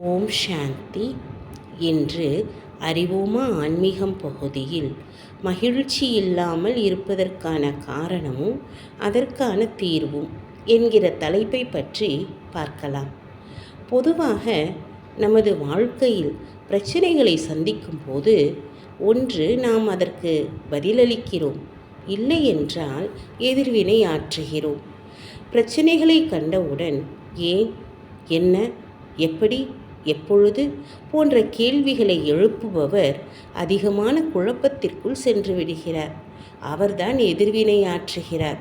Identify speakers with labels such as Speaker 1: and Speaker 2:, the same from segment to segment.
Speaker 1: ஓம் சாந்தி. என்று அறிவோமா ஆன்மீகம் பகுதியில் மகிழ்ச்சி இல்லாமல் இருப்பதற்கான காரணமும் அதற்கான தீர்வும் என்கிற தலைப்பை பற்றி பார்க்கலாம். பொதுவாக நமது வாழ்க்கையில் பிரச்சனைகளை சந்திக்கும் போது ஒன்று நாம் அதற்கு பதிலளிக்கிறோம், இல்லை என்றால் எதிர்வினை ஆற்றுகிறோம். பிரச்சனைகளை கண்டவுடன் ஏன், என்ன, எப்படி, எப்பொழுது போன்ற கேள்விகளை எழுப்புபவர் அதிகமான குழப்பத்திற்குள் சென்று விடுகிறார். அவர்தான் எதிர்வினையாற்றுகிறார்.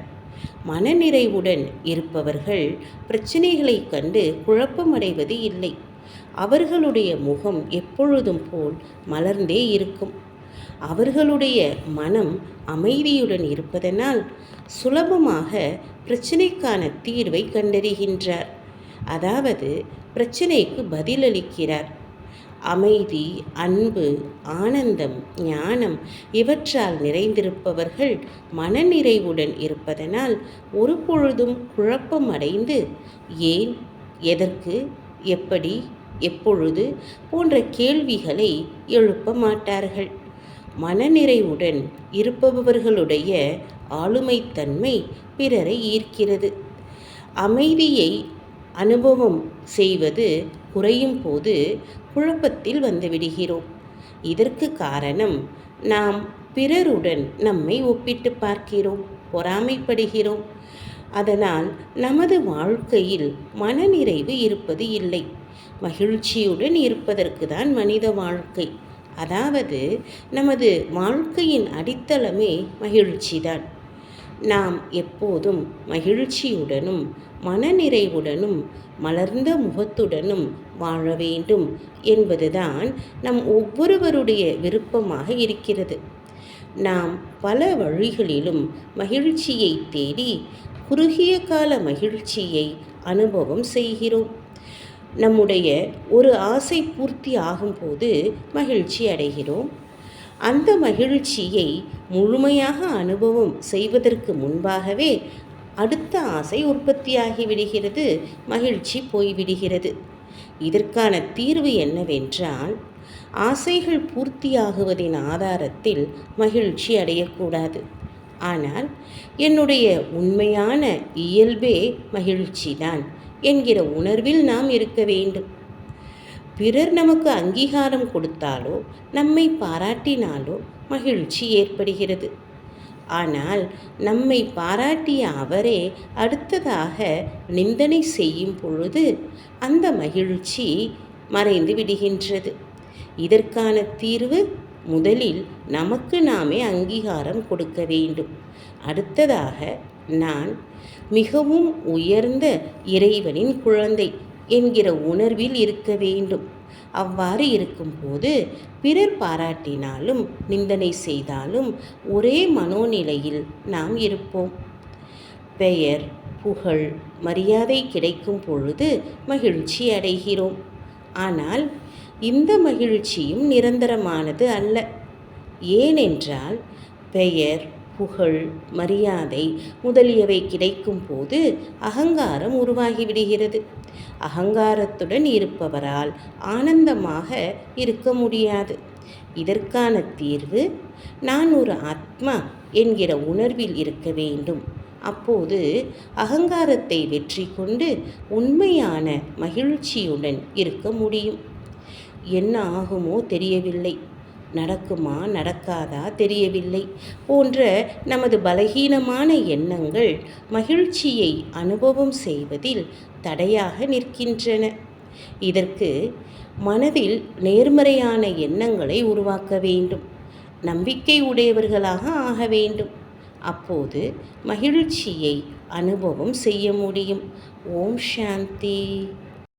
Speaker 1: மனநிறைவுடன் இருப்பவர்கள் பிரச்சனைகளை கண்டு குழப்பமடைவது இல்லை. அவர்களுடைய முகம் எப்பொழுதும் போல் மலர்ந்தே இருக்கும். அவர்களுடைய மனம் அமைதியுடன் இருப்பதனால் சுலபமாக பிரச்சனைக்கான தீர்வை கண்டறிகின்றார். அதாவது பிரச்சனைக்கு பதிலளிக்கிறார். அமைதி, அன்பு, ஆனந்தம், ஞானம் இவற்றால் நிறைந்திருப்பவர்கள் மனநிறைவுடன் இருப்பதனால் ஒரு பொழுதும் குழப்பம் அடைந்து ஏன், எதற்கு, எப்படி, எப்பொழுது போன்ற கேள்விகளை எழுப்ப மாட்டார்கள். மனநிறைவுடன் இருப்பவர்களுடைய ஆளுமைத்தன்மை பிறரை ஈர்க்கிறது. அமைதியை அனுபவம் செய்வது குறையும் போது குழப்பத்தில் வந்துவிடுகிறோம். இதற்கு காரணம், நாம் பிறருடன் நம்மை ஒப்பிட்டு பார்க்கிறோம், பொறாமைப்படுகிறோம். அதனால் நமது வாழ்க்கையில் மனநிறைவு இருப்பது இல்லை. மகிழ்ச்சியுடன் இருப்பதற்கு தான் மனித வாழ்க்கை. அதாவது நமது வாழ்க்கையின் அடித்தளமே மகிழ்ச்சிதான். நாம் எப்போதும் மகிழ்ச்சியுடனும் மனநிறைவுடனும் மலர்ந்த முகத்துடனும் வாழ வேண்டும் என்பதுதான் நம் ஒவ்வொருவருடைய விருப்பமாக இருக்கிறது. நாம் பல வழிகளிலும் மகிழ்ச்சியை தேடி குறுகிய கால மகிழ்ச்சியை அனுபவம் செய்கிறோம். நம்முடைய ஒரு ஆசை பூர்த்தி ஆகும்போது மகிழ்ச்சி அடைகிறோம். அந்த மகிழ்ச்சியை முழுமையாக அனுபவம் செய்வதற்கு முன்பாகவே அடுத்த ஆசை உற்பத்தியாகி விடுகிறது, மகிழ்ச்சி போய்விடுகிறது. இதற்கான தீர்வு என்னவென்றால், ஆசைகள் பூர்த்தியாகுவதின் ஆதாரத்தில் மகிழ்ச்சி அடையக்கூடாது. ஆனால் என்னுடைய உண்மையான இயல்பே மகிழ்ச்சிதான் என்கிற உணர்வில் நாம் இருக்க வேண்டும். பிறர் நமக்கு அங்கீகாரம் கொடுத்தாலோ நம்மை பாராட்டினாலோ மகிழ்ச்சி ஏற்படுகிறது. ஆனால் நம்மை பாராட்டிய அவரே அடுத்ததாக நிந்தனை செய்யும் பொழுது அந்த மகிழ்ச்சி மறைந்து விடுகின்றது. இதற்கான தீர்வு, முதலில் நமக்கு நாமே அங்கீகாரம் கொடுக்க வேண்டும். அடுத்ததாக நான் மிகவும் உயர்ந்த இறைவனின் குழந்தை என்கிற உணர்வில் இருக்க வேண்டும். அவ்வாறு இருக்கும்போது பிறர் பாராட்டினாலும் நிந்தனை செய்தாலும் ஒரே மனோநிலையில் நாம் இருப்போம். பெயர், புகழ், மரியாதை கிடைக்கும் பொழுது மகிழ்ச்சி அடைகிறோம். ஆனால் இந்த மகிழ்ச்சியும் நிரந்தரமானது அல்ல. ஏனென்றால் பெயர், புகழ், மரியாதை முதலியவை கிடைக்கும் போது அகங்காரம் உருவாகிவிடுகிறது. அகங்காரத்துடன் இருப்பவரால் ஆனந்தமாக இருக்க முடியாது. இதற்கான தீர்வு, நான் ஒரு ஆத்மா என்கிற உணர்வில் இருக்க வேண்டும். அப்போது அகங்காரத்தை வெற்றி கொண்டு உண்மையான மகிழ்ச்சியுடன் இருக்க முடியும். என்ன ஆகுமோ தெரியவில்லை, நடக்குமா நடக்காதா தெரியவில்லை போன்ற நமது பலகீனமான எண்ணங்கள் மகிழ்ச்சியை அனுபவம் செய்வதில் தடையாக நிற்கின்றன. இதற்கு மனதில் நேர்மறையான எண்ணங்களை உருவாக்க வேண்டும். நம்பிக்கை உடையவர்களாக ஆக வேண்டும். அப்போது மகிழ்ச்சியை அனுபவம் செய்ய முடியும். ஓம் சாந்தி.